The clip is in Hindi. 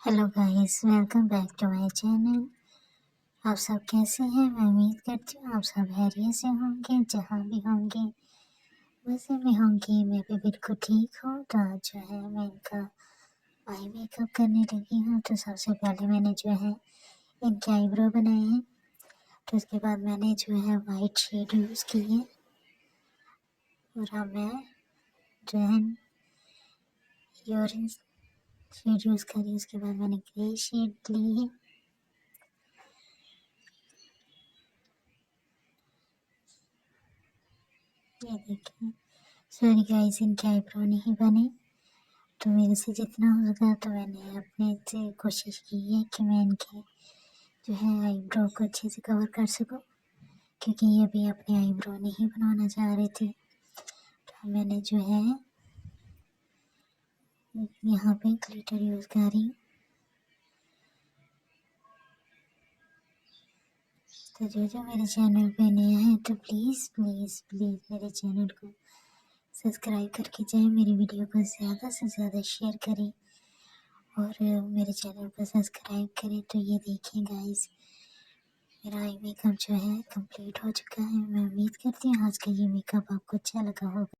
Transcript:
Hello guys, welcome back to my channel. आप सब कैसे हैं? मैं उम्मीद करती हूँ आप सब खैरियत से होंगे, जहाँ भी होंगे वैसे भी होंगे। मैं भी बिल्कुल ठीक हूँ। तो आज जो है मैं इनका आई मेकअप करने लगी हूँ। तो सबसे पहले मैंने जो है इनके आईब्रो बनाए हैं। तो उसके बाद मैंने जो है वाइट शेड यूज़ की है और अब मैं जो है ऑरेंज शेड यूज़ करी। उसके बाद मैंने ग्रे शेड ली है। ये देखिए, सॉरी गाइस, इनके आईब्रो नहीं बने। तो मेरे से जितना हो सका तो मैंने अपने से कोशिश की है कि मैं इनके जो है आईब्रो को अच्छे से कवर कर सकूं, क्योंकि ये भी अपने आईब्रो नहीं बनवाना चाह रहे थे। तो मैंने जो है यहाँ पे ग्लिटर यूज़ कर रही हूँ। तो जो मेरे चैनल पे नया है तो प्लीज़ प्लीज़ प्लीज़ मेरे चैनल को सब्सक्राइब करके जाए, मेरी वीडियो को ज़्यादा से ज़्यादा शेयर करें और मेरे चैनल को सब्सक्राइब करें। तो ये देखिए गाइस, मेरा आई मेकअप जो है कंप्लीट हो चुका है। मैं उम्मीद करती हूँ आज का ये मेकअप आपको अच्छा लगा होगा।